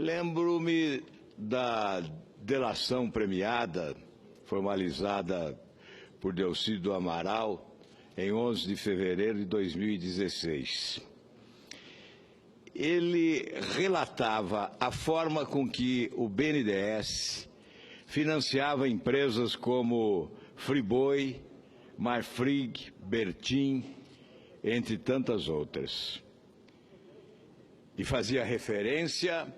Lembro-me da delação premiada, formalizada por Delcídio do Amaral, em 11 de fevereiro de 2016. Ele relatava a forma com que o BNDES financiava empresas como Friboi, Marfrig, Bertin, entre tantas outras. E fazia referência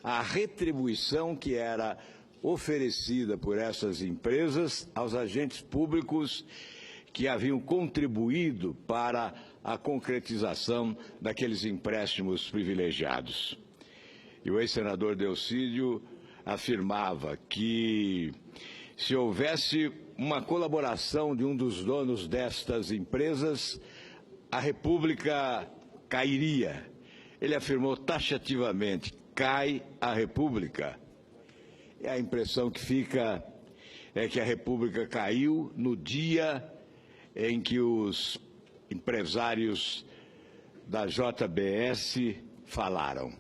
à retribuição que era oferecida por essas empresas aos agentes públicos que haviam contribuído para a concretização daqueles empréstimos privilegiados. E o ex-senador Delcídio afirmava que, se houvesse uma colaboração de um dos donos destas empresas, a República cairia. Ele afirmou taxativamente: cai a República. E a impressão que fica é que a República caiu no dia em que os empresários da JBS falaram,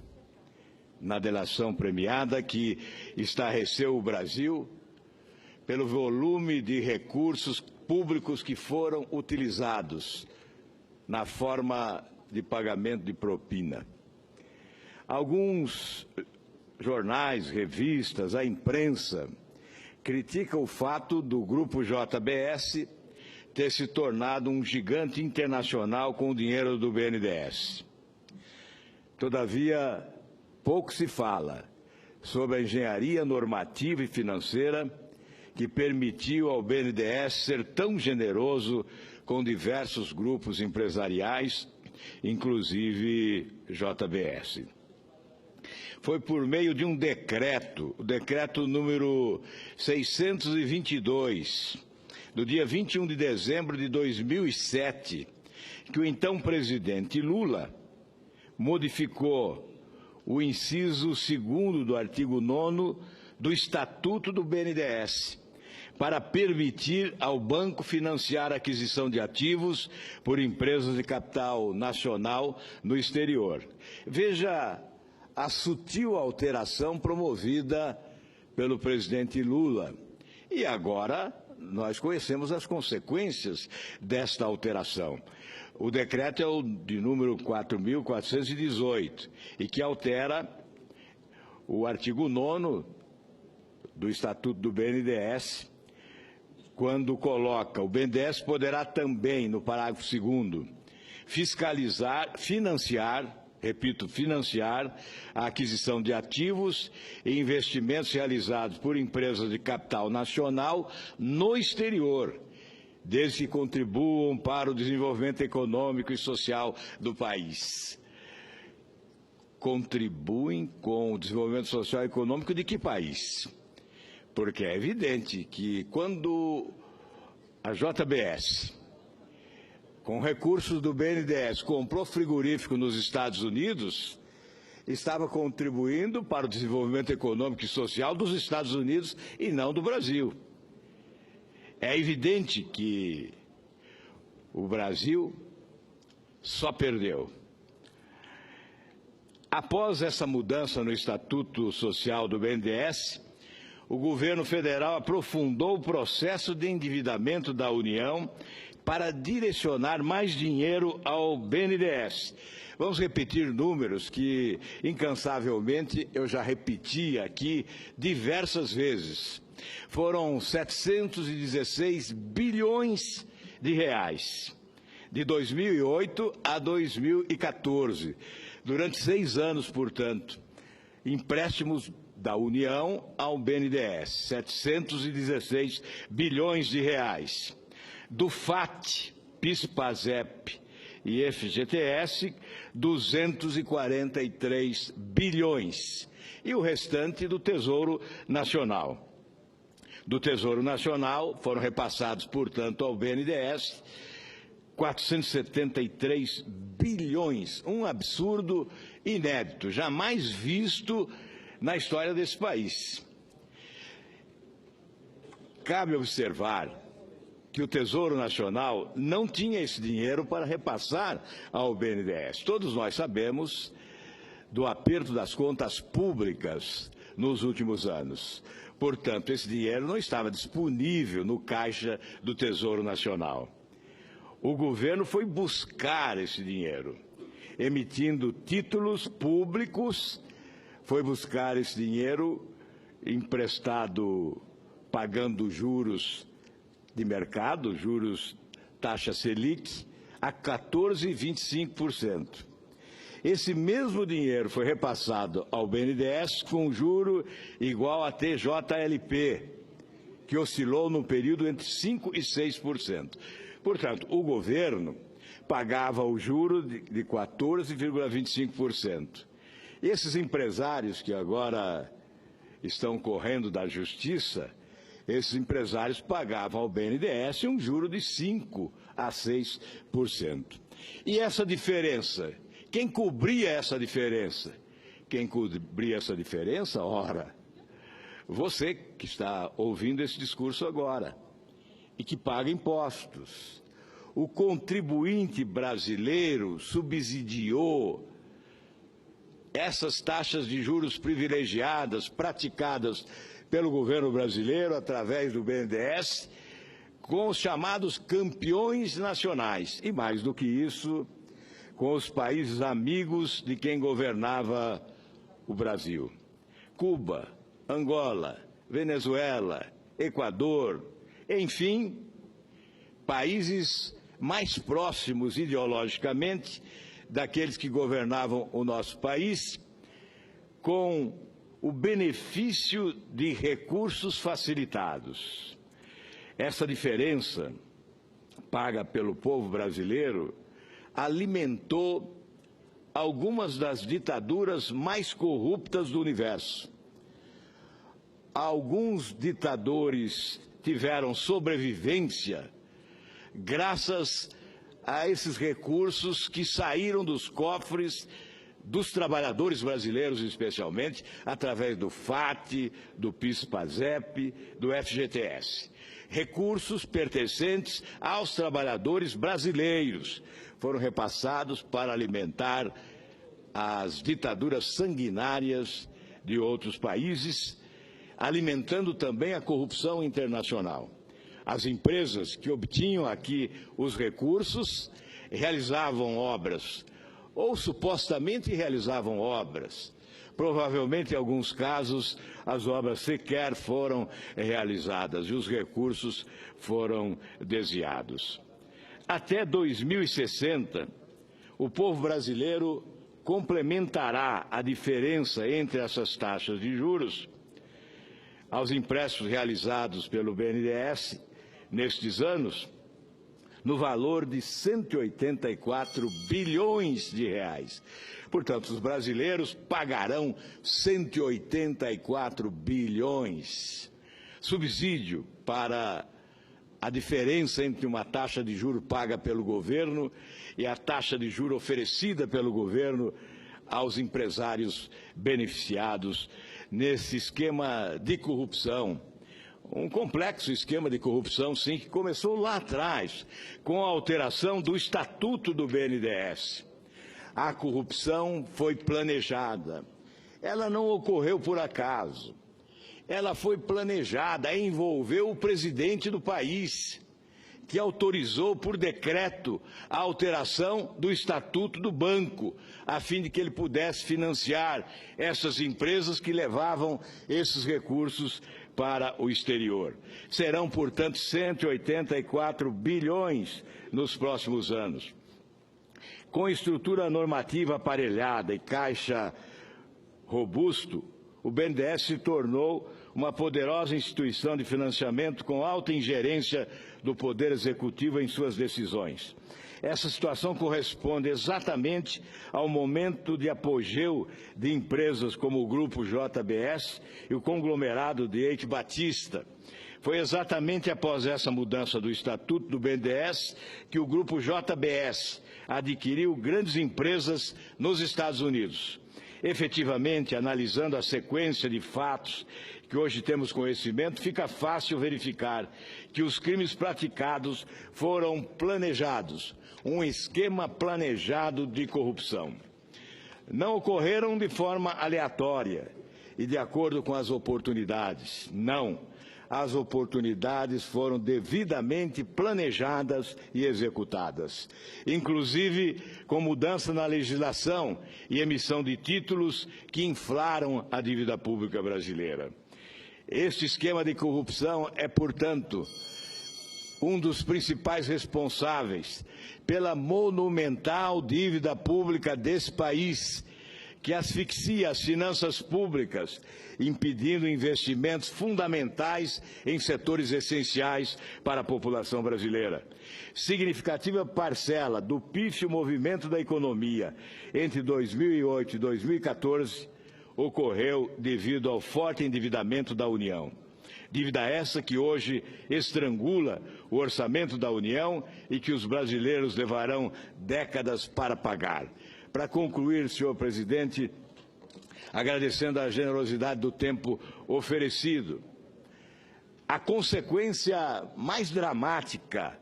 na delação premiada que estarreceu o Brasil pelo volume de recursos públicos que foram utilizados na forma de pagamento de propina. Alguns jornais, revistas, a imprensa criticam o fato do Grupo JBS ter se tornado um gigante internacional com o dinheiro do BNDES. Todavia, pouco se fala sobre a engenharia normativa e financeira que permitiu ao BNDES ser tão generoso com diversos grupos empresariais, inclusive JBS. Foi por meio de um decreto, o decreto número 622, do dia 21 de dezembro de 2007, que o então presidente Lula modificou o inciso 2º do artigo 9º do Estatuto do BNDES, para permitir ao banco financiar a aquisição de ativos por empresas de capital nacional no exterior. Veja a sutil alteração promovida pelo presidente Lula. E agora nós conhecemos as consequências desta alteração. O decreto é o de número 4.418 e que altera o artigo 9º do Estatuto do BNDES, quando coloca: o BNDES poderá também, no parágrafo 2º, financiar a aquisição de ativos e investimentos realizados por empresas de capital nacional no exterior, desde que contribuam para o desenvolvimento econômico e social do país. Contribuem com o desenvolvimento social e econômico de que país? Porque é evidente que quando a JBS, com recursos do BNDES, comprou frigorífico nos Estados Unidos, estava contribuindo para o desenvolvimento econômico e social dos Estados Unidos e não do Brasil. É evidente que o Brasil só perdeu. Após essa mudança no Estatuto Social do BNDES, o governo federal aprofundou o processo de endividamento da União para direcionar mais dinheiro ao BNDES. Vamos repetir números que, incansavelmente, eu já repeti aqui diversas vezes. Foram 716 bilhões de reais, de 2008 a 2014, durante 6 anos, portanto, empréstimos da União ao BNDES, 716 bilhões de reais. Do FAT, PIS, PASEP e FGTS, 243 bilhões. E o restante do Tesouro Nacional. Do Tesouro Nacional foram repassados, portanto, ao BNDES 473 bilhões, um absurdo inédito, jamais visto na história desse país. Cabe observar que o Tesouro Nacional não tinha esse dinheiro para repassar ao BNDES. Todos nós sabemos do aperto das contas públicas nos últimos anos. Portanto, esse dinheiro não estava disponível no caixa do Tesouro Nacional. O governo foi buscar esse dinheiro, emitindo títulos públicos, foi buscar esse dinheiro emprestado, pagando juros de mercado, juros taxa Selic, a 14,25%. Esse mesmo dinheiro foi repassado ao BNDES com juro igual a TJLP, que oscilou no período entre 5% e 6%. Portanto, o governo pagava o juro de 14,25%. Esses empresários que agora estão correndo da justiça, esses empresários pagavam ao BNDES um juro de 5% a 6%. E essa diferença, quem cobria essa diferença? Quem cobria essa diferença? Ora, você que está ouvindo esse discurso agora e que paga impostos. O contribuinte brasileiro subsidiou essas taxas de juros privilegiadas praticadas pelo governo brasileiro através do BNDES com os chamados campeões nacionais e, mais do que isso, com os países amigos de quem governava o Brasil. Cuba, Angola, Venezuela, Equador, enfim, países mais próximos ideologicamente daqueles que governavam o nosso país, com o benefício de recursos facilitados. Essa diferença paga pelo povo brasileiro alimentou algumas das ditaduras mais corruptas do universo. Alguns ditadores tiveram sobrevivência graças a esses recursos que saíram dos cofres dos trabalhadores brasileiros, especialmente, através do FAT, do PIS/PASEP, do FGTS. Recursos pertencentes aos trabalhadores brasileiros foram repassados para alimentar as ditaduras sanguinárias de outros países, alimentando também a corrupção internacional. As empresas que obtinham aqui os recursos realizavam obras, ou supostamente realizavam obras. Provavelmente, em alguns casos, as obras sequer foram realizadas e os recursos foram desviados. Até 2060, o povo brasileiro complementará a diferença entre essas taxas de juros aos empréstimos realizados pelo BNDES nestes anos, no valor de 184 bilhões de reais. Portanto, os brasileiros pagarão 184 bilhões. Subsídio para a diferença entre uma taxa de juro paga pelo governo e a taxa de juro oferecida pelo governo aos empresários beneficiados nesse esquema de corrupção. Um complexo esquema de corrupção, sim, que começou lá atrás, com a alteração do Estatuto do BNDES. A corrupção foi planejada. Ela não ocorreu por acaso. Ela foi planejada, envolveu o presidente do país, que autorizou por decreto a alteração do Estatuto do Banco, a fim de que ele pudesse financiar essas empresas que levavam esses recursos para o exterior. Serão, portanto, 184 bilhões nos próximos anos. Com estrutura normativa aparelhada e caixa robusto, o BNDES se tornou uma poderosa instituição de financiamento com alta ingerência do Poder Executivo em suas decisões. Essa situação corresponde exatamente ao momento de apogeu de empresas como o Grupo JBS e o conglomerado de Eike Batista. Foi exatamente após essa mudança do Estatuto do BNDES que o Grupo JBS adquiriu grandes empresas nos Estados Unidos. Efetivamente, analisando a sequência de fatos que hoje temos conhecimento, fica fácil verificar que os crimes praticados foram planejados, um esquema planejado de corrupção. não ocorreram de forma aleatória e de acordo com as oportunidades. Não. As oportunidades foram devidamente planejadas e executadas, inclusive com mudança na legislação e emissão de títulos que inflaram a dívida pública brasileira. Este esquema de corrupção é, portanto, um dos principais responsáveis pela monumental dívida pública desse país, que asfixia as finanças públicas, impedindo investimentos fundamentais em setores essenciais para a população brasileira. Significativa parcela do pífio movimento da economia entre 2008 e 2014 ocorreu devido ao forte endividamento da União. Dívida essa que hoje estrangula o orçamento da União e que os brasileiros levarão décadas para pagar. Para concluir, senhor presidente, agradecendo a generosidade do tempo oferecido, a consequência mais dramática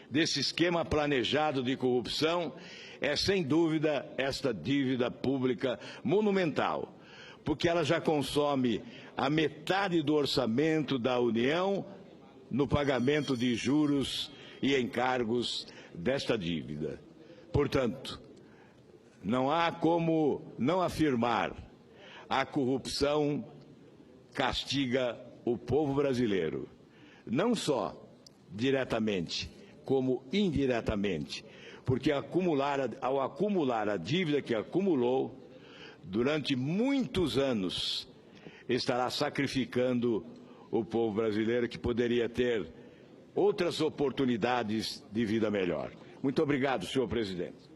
desse esquema planejado de corrupção é, sem dúvida, esta dívida pública monumental, porque ela já consome a metade do orçamento da União no pagamento de juros e encargos desta dívida. Portanto, não há como não afirmar: a corrupção castiga o povo brasileiro, não só diretamente, como indiretamente, porque ao acumular a dívida que acumulou durante muitos anos, estará sacrificando o povo brasileiro, que poderia ter outras oportunidades de vida melhor. Muito obrigado, senhor presidente.